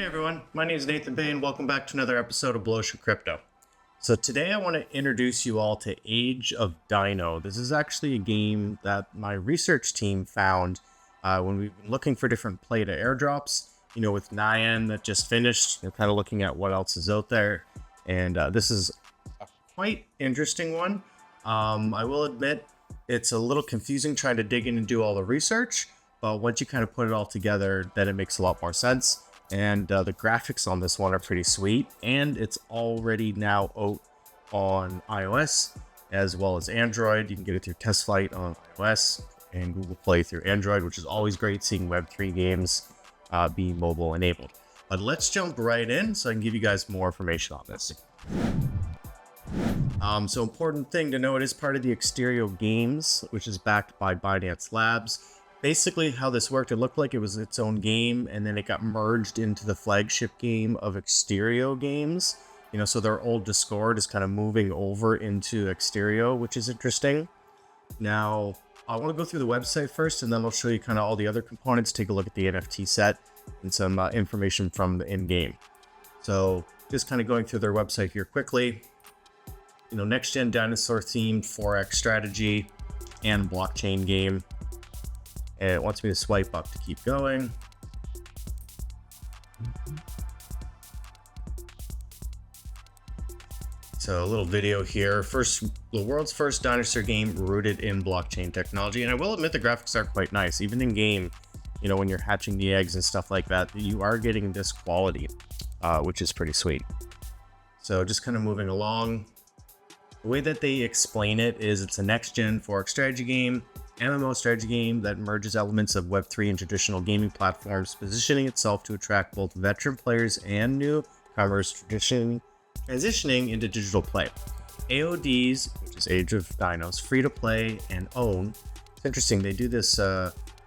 Hey everyone, my name is Nathan Bay and welcome back to another episode of Blu Ocean Crypto. So today I want to introduce you all to Age of Dino. This is actually a game that my research team found when we've been looking for different play to airdrops. You know, with Nyan that just finished, they're kind of looking at what else is out there. And this is a quite interesting one. I will admit it's a little confusing trying to dig in and do all the research, but once you kind of put it all together, then it makes a lot more sense. And the graphics on this one are pretty sweet, and it's already now out on iOS as well as Android. You can get it through Test Flight on iOS and Google Play through Android, which is always great seeing Web3 games be mobile enabled. But let's jump right in so I can give you guys more information on this. So important thing to know, it is part of the Xtereo Games, which is backed by Binance Labs. Basically how this worked, it looked like it was its own game and then it got merged into the flagship game of Xtereo Games. You know, so their old Discord is kind of moving over into Xtereo, which is interesting. Now, I want to go through the website first and then I'll show you kind of all the other components, take a look at the NFT set and some information from the in-game. So just kind of going through their website here quickly. You know, next-gen dinosaur themed 4X strategy and blockchain game. It wants me to swipe up to keep going. So a little video here. The world's first dinosaur game rooted in blockchain technology. And I will admit the graphics are quite nice. Even in game, you know, when you're hatching the eggs and stuff like that, you are getting this quality, which is pretty sweet. So just kind of moving along. The way that they explain it is it's a next-gen 4X strategy game, MMO strategy game that merges elements of Web3 and traditional gaming platforms, positioning itself to attract both veteran players and newcomers transitioning into digital play. AODs, which is Age of Dinos, free to play and own. It's interesting, they do this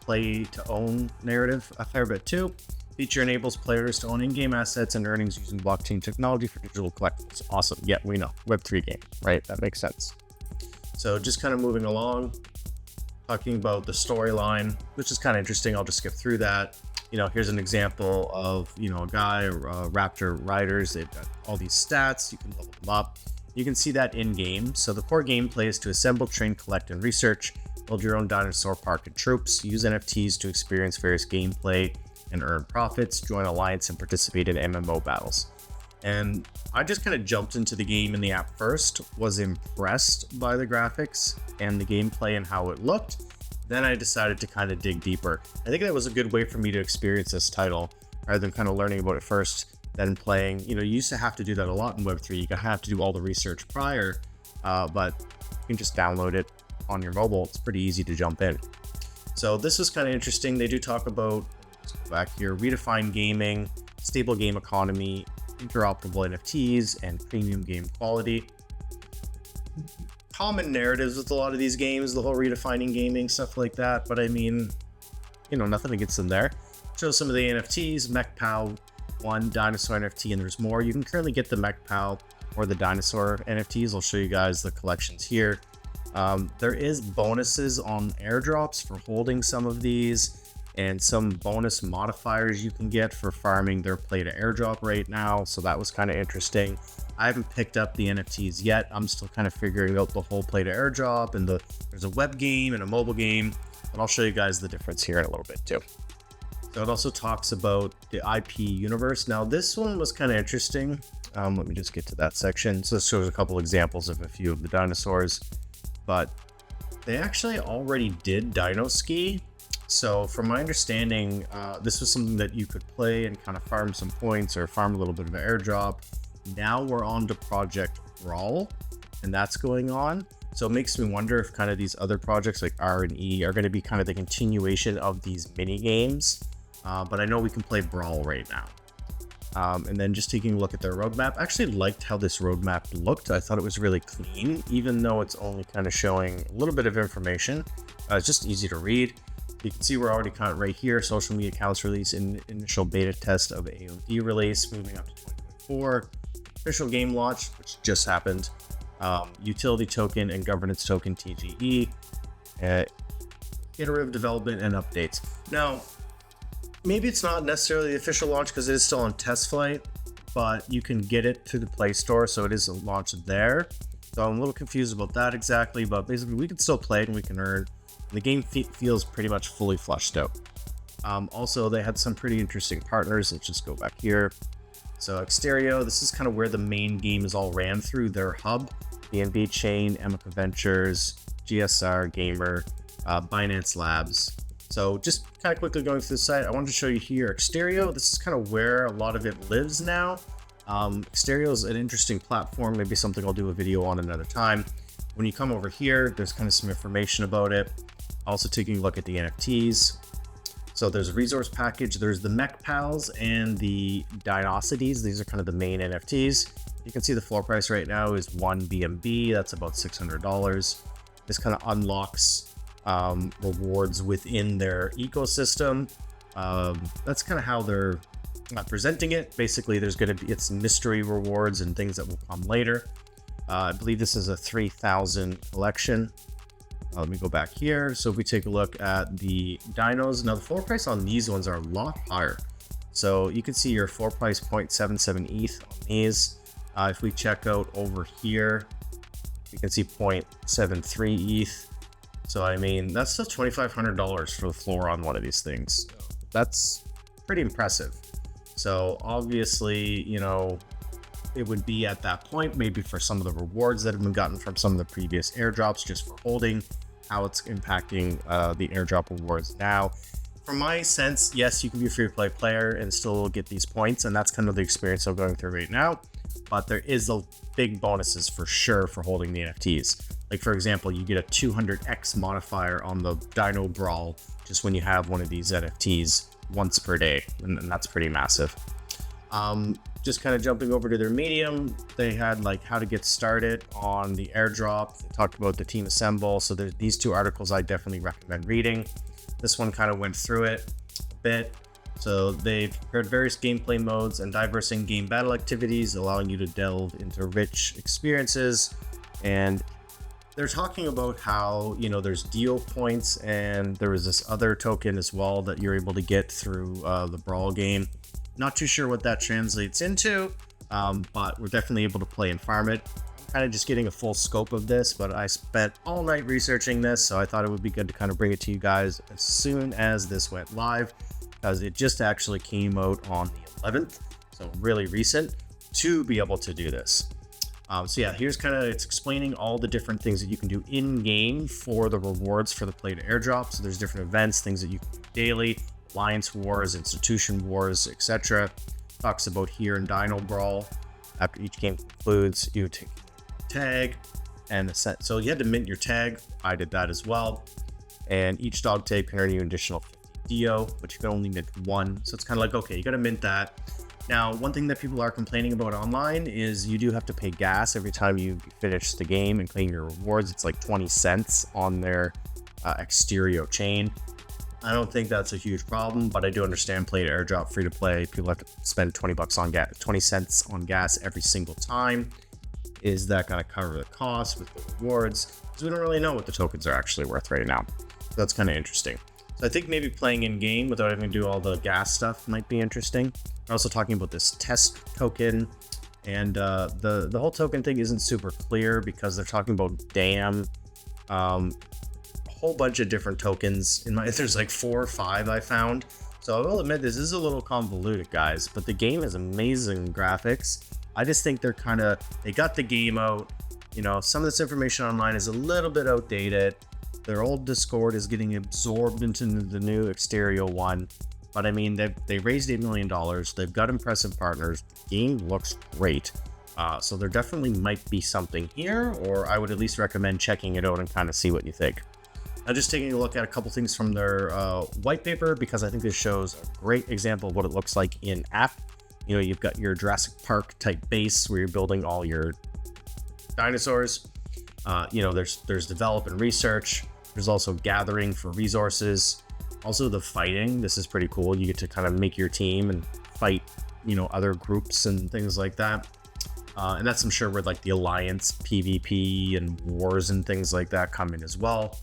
play to own narrative a fair bit too. Feature enables players to own in-game assets and earnings using blockchain technology for digital collectibles. Awesome. Yeah, we know. Web3 game, right? That makes sense. So just kind of moving along, talking about the storyline, which is kind of interesting. I'll just skip through that. You know, here's an example of, you know, a guy, raptor riders. They've got all these stats. You can level them up. You can see that in-game. So the core gameplay is to assemble, train, collect, and research. Build your own dinosaur park and troops. Use NFTs to experience various gameplay and earn profits, join alliance, and participate in MMO battles. And I just kind of jumped into the game in the app first, was impressed by the graphics and the gameplay and how it looked. Then I decided to kind of dig deeper. I think that was a good way for me to experience this title, rather than kind of learning about it first, then playing. You know, you used to have to do that a lot in Web3. You have to do all the research prior, but you can just download it on your mobile. It's pretty easy to jump in. So this was kind of interesting. They do talk about, let's go back here, redefine gaming, stable game economy, interoperable NFTs, and premium game quality. Common narratives with a lot of these games, the whole redefining gaming, stuff like that. But I mean, you know, nothing against them there. Show some of the NFTs, MechPow 1, Dinosaur NFT, and there's more. You can currently get the MechPow or the Dinosaur NFTs. I'll show you guys the collections here. There is bonuses on airdrops for holding some of these, and some bonus modifiers you can get for farming their play to airdrop right now. So that was kind of interesting. I haven't picked up the NFTs yet. I'm still kind of figuring out the whole play to airdrop, and there's a web game and a mobile game, and I'll show you guys the difference here in a little bit too. So it also talks about the IP universe. Now this one was kind of interesting. Let me just get to that section. So this shows a couple examples of a few of the dinosaurs, but they actually already did Dino Ski. So from my understanding, this was something that you could play and kind of farm some points or farm a little bit of an airdrop. Now we're on to Project Brawl, and that's going on. So it makes me wonder if kind of these other projects like R and E are going to be kind of the continuation of these mini games. But I know we can play Brawl right now. And then just taking a look at their roadmap, I actually liked how this roadmap looked. I thought it was really clean, even though it's only kind of showing a little bit of information. It's just easy to read. You can see we're already kind of right here. Social media accounts release in initial beta test of AOD release, moving up to 2024. Official game launch, which just happened. Utility token and governance token TGE. Iterative development and updates. Now, Maybe it's not necessarily the official launch because it is still on test flight, but you can get it through the Play Store, so it is launched there. So I'm a little confused about that exactly, but basically we can still play it and we can earn. The game feels pretty much fully fleshed out. Also, they had some pretty interesting partners. Let's just go back here. So Exterio, this is kind of where the main game is all ran through their hub. BNB Chain, Emica Ventures, GSR Gamer, Binance Labs. So just kind of quickly going through the site, I wanted to show you here Exterio. This is kind of where a lot of it lives now. Exterio is an interesting platform, maybe something I'll do a video on another time. When you come over here, there's kind of some information about it. Also taking a look at the NFTs. So there's a resource package, there's the Mech Pals and the Dinosities. These are kind of the main NFTs. You can see the floor price right now is 1 BNB, that's about $600. This kind of unlocks rewards within their ecosystem. That's kind of how they're presenting it. Basically, there's going to be it's mystery rewards and things that will come later. I believe this is a 3,000 collection. Let me go back here. So if we take a look at the dinos, now the floor price on these ones are a lot higher. So you can see your floor price 0.77 ETH on these. If we check out over here, you can see 0.73 ETH. So I mean, that's still $2,500 for the floor on one of these things. That's pretty impressive. So obviously, you know, it would be at that point, maybe for some of the rewards that have been gotten from some of the previous airdrops, just for holding, how it's impacting the airdrop rewards now. From my sense, yes, you can be a free-to-play player and still get these points, and that's kind of the experience I'm going through right now. But there is a big bonuses for sure for holding the NFTs. Like for example, you get a 200x modifier on the Dino Brawl just when you have one of these NFTs once per day, and that's pretty massive. Just kind of jumping over to their Medium, they had like how to get started on the airdrop. They talked about the team assemble. So there's these two articles I definitely recommend reading. This one kind of went through it a bit. So they've prepared various gameplay modes and diverse in-game battle activities, allowing you to delve into rich experiences. And they're talking about how, you know, there's deal points, and there was this other token as well that you're able to get through the Brawl game. Not too sure what that translates into, but we're definitely able to play and farm it. I'm kind of just getting a full scope of this, but I spent all night researching this, so I thought it would be good to kind of bring it to you guys as soon as this went live, because it just actually came out on the 11th, so really recent to be able to do this. So yeah, here's kind of, it's explaining all the different things that you can do in game for the rewards for the play to airdrop. So there's different events, things that you can do daily, alliance wars, institution wars, etc. Talks about here in Dino Brawl, after each game concludes, you take a tag and the set. So you had to mint your tag. I did that as well. And each dog tag can earn you an additional 50 Dio, but you can only mint one. So it's kind of like, okay, you got to mint that. Now, one thing that people are complaining about online is you do have to pay gas every time you finish the game and claim your rewards. It's like 20 cents on their Exterio chain. I don't think that's a huge problem, but I do understand play to airdrop, free to play. People have to spend 20 bucks on gas, 20 cents on gas every single time. Is that going to cover the cost with the rewards? Because we don't really know what the tokens are actually worth right now. So that's kind of interesting. So I think maybe playing in game without having to do all the gas stuff might be interesting. They're also talking about this test token, and the whole token thing isn't super clear because they're talking about DAM, a whole bunch of different tokens. There's like 4 or 5 I found. So I will admit this is a little convoluted, guys, but the game has amazing graphics. I just think they got the game out. You know, some of this information online is a little bit outdated. Their old Discord is getting absorbed into the new Exterio one. But I mean, they raised $8 million. They've got impressive partners. The game looks great. So there definitely might be something here, or I would at least recommend checking it out and kind of see what you think. Now, just taking a look at a couple things from their white paper, because I think this shows a great example of what it looks like in app. You know, you've got your Jurassic Park type base where you're building all your dinosaurs. You know, there's develop and research. There's also gathering for resources. Also the fighting, this is pretty cool. You get to kind of make your team and fight, you know, other groups and things like that. And that's, I'm sure, where like the alliance PvP and wars and things like that come in as well.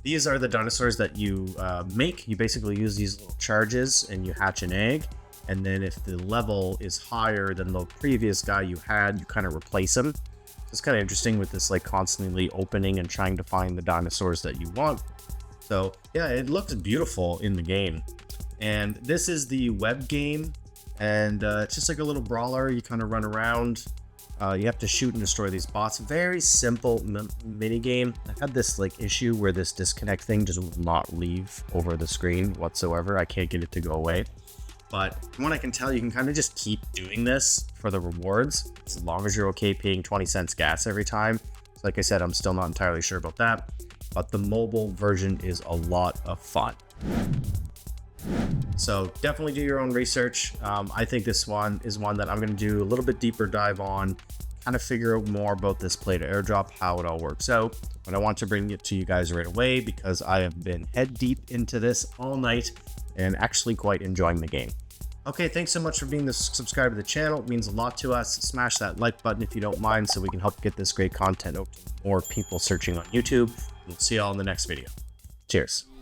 These are the dinosaurs that you make. You basically use these little charges and you hatch an egg. And then if the level is higher than the previous guy you had, you kind of replace him. So it's kind of interesting with this like constantly opening and trying to find the dinosaurs that you want. So yeah, it looks beautiful in the game. And this is the web game. And it's just like a little brawler. You kind of run around. You have to shoot and destroy these bots. Very simple mini game. I've had this like issue where this disconnect thing just will not leave over the screen whatsoever. I can't get it to go away. But from what I can tell, you can kind of just keep doing this for the rewards as long as you're okay paying 20 cents gas every time. So like I said, I'm still not entirely sure about that, but the mobile version is a lot of fun. So definitely do your own research. I think this one is one that I'm going to do a little bit deeper dive on, kind of figure out more about this play to airdrop, how it all works out. But I want to bring it to you guys right away because I have been head deep into this all night and actually quite enjoying the game. Okay, thanks so much for being subscriber to the channel. It means a lot to us. Smash that like button if you don't mind so we can help get this great content out to more people searching on YouTube. We'll see you all in the next video. Cheers.